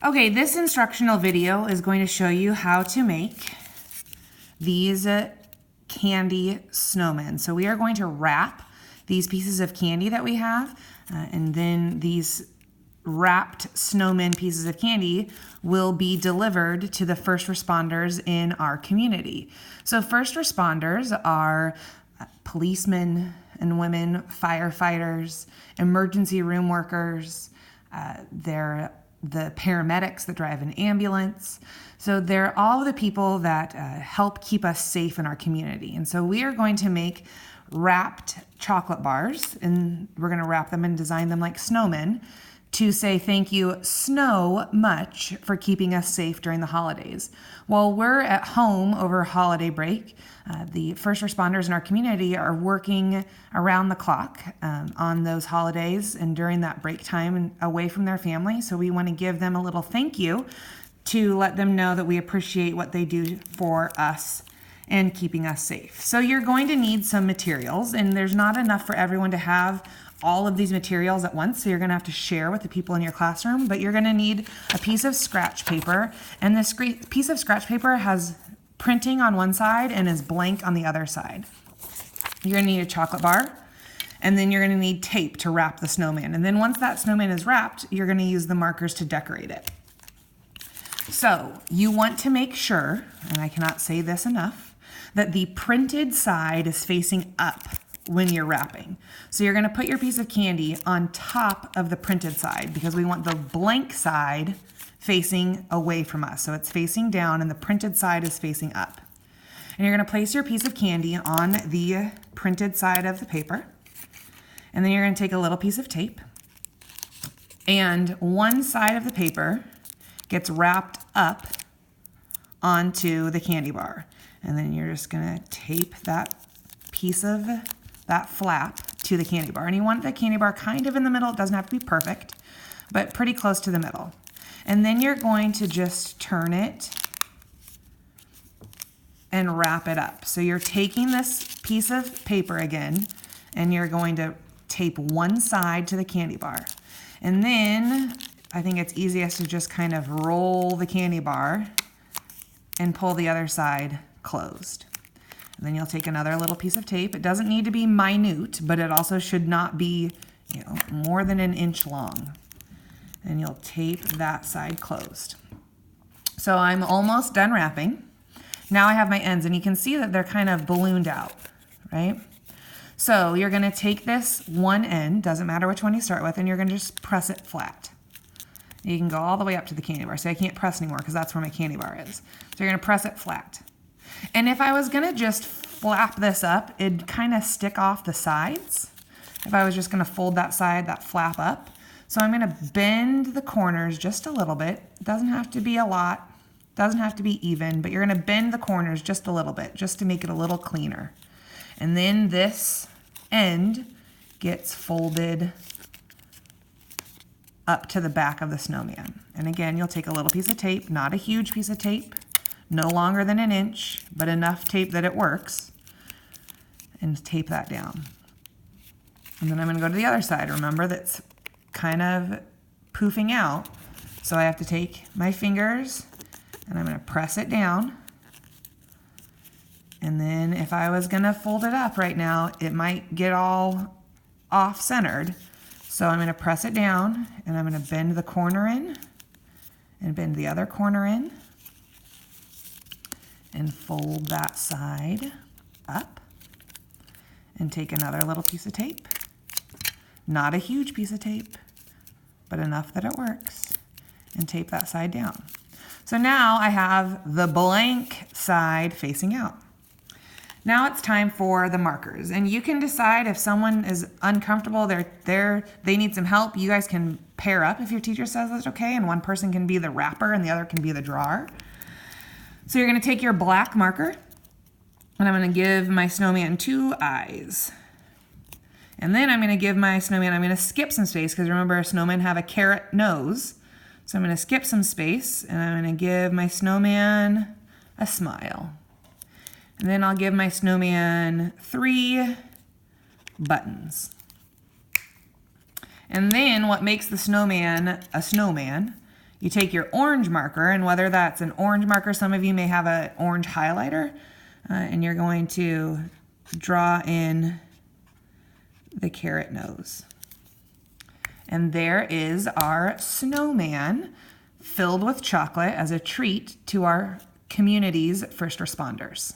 Okay, this instructional video is going to show you how to make these candy snowmen. So we are going to wrap these pieces of candy that we have, and then these wrapped snowmen pieces of candy will be delivered to the first responders in our community. So first responders are policemen and women, firefighters, emergency room workers, they're the paramedics that drive an ambulance. So they're all the people that help keep us safe in our community. And so we are going to make wrapped chocolate bars, and we're going to wrap them and design them like snowmen to say thank you so much for keeping us safe during the holidays. While we're at home over holiday break, the first responders in our community are working around the clock on those holidays and during that break time and away from their family. So we want to give them a little thank you to let them know that we appreciate what they do for us and keeping us safe. So you're going to need some materials, and there's not enough for everyone to have all of these materials at once, so you're gonna have to share with the people in your classroom, but you're gonna need a piece of scratch paper, and this piece of scratch paper has printing on one side and is blank on the other side. You're gonna need a chocolate bar, and then you're gonna need tape to wrap the snowman. And then once that snowman is wrapped, you're gonna use the markers to decorate it. So you want to make sure, and I cannot say this enough, that the printed side is facing up when you're wrapping. So you're gonna put your piece of candy on top of the printed side because we want the blank side facing away from us. So it's facing down and the printed side is facing up. And you're gonna place your piece of candy on the printed side of the paper. And then you're gonna take a little piece of tape, and one side of the paper gets wrapped up onto the candy bar. And then you're just gonna tape that piece of that flap to the candy bar. And you want the candy bar kind of in the middle. It doesn't have to be perfect, but pretty close to the middle. And then you're going to just turn it and wrap it up. So you're taking this piece of paper again, and you're going to tape one side to the candy bar. And then I think it's easiest to just kind of roll the candy bar and pull the other side closed. And then you'll take another little piece of tape. It doesn't need to be minute, but it also should not be, more than an inch long. And you'll tape that side closed. So I'm almost done wrapping. Now I have my ends, and you can see that they're kind of ballooned out, right? So you're gonna take this one end, doesn't matter which one you start with, and you're gonna just press it flat. You can go all the way up to the candy bar. See, I can't press anymore because that's where my candy bar is. So you're gonna press it flat. And if I was gonna just flap this up, it'd kind of stick off the sides. If I was just gonna fold that side, that flap up. So I'm gonna bend the corners just a little bit. It doesn't have to be a lot, doesn't have to be even, but you're gonna bend the corners just a little bit, just to make it a little cleaner. And then this end gets folded up to the back of the snowman. And again, you'll take a little piece of tape, not a huge piece of tape, no longer than an inch, but enough tape that it works, and tape that down. And then I'm gonna go to the other side. Remember, that's kind of poofing out. So I have to take my fingers and I'm gonna press it down. And then if I was gonna fold it up right now, it might get all off-centered. So I'm gonna press it down, and I'm gonna bend the corner in and bend the other corner in and fold that side up, and take another little piece of tape. Not a huge piece of tape, but enough that it works, and tape that side down. So now I have the blank side facing out. Now it's time for the markers, and you can decide if someone is uncomfortable, they need some help. You guys can pair up if your teacher says that's okay, and one person can be the wrapper and the other can be the drawer. So you're gonna take your black marker, and I'm gonna give my snowman 2 eyes. And then I'm gonna give my snowman, I'm gonna skip some space, because remember, snowmen have a carrot nose. So I'm gonna skip some space, and I'm gonna give my snowman a smile. And then I'll give my snowman 3 buttons. And then what makes the snowman a snowman You take your orange marker, and whether that's an orange marker, some of you may have an orange highlighter, and you're going to draw in the carrot nose. And there is our snowman filled with chocolate as a treat to our community's first responders.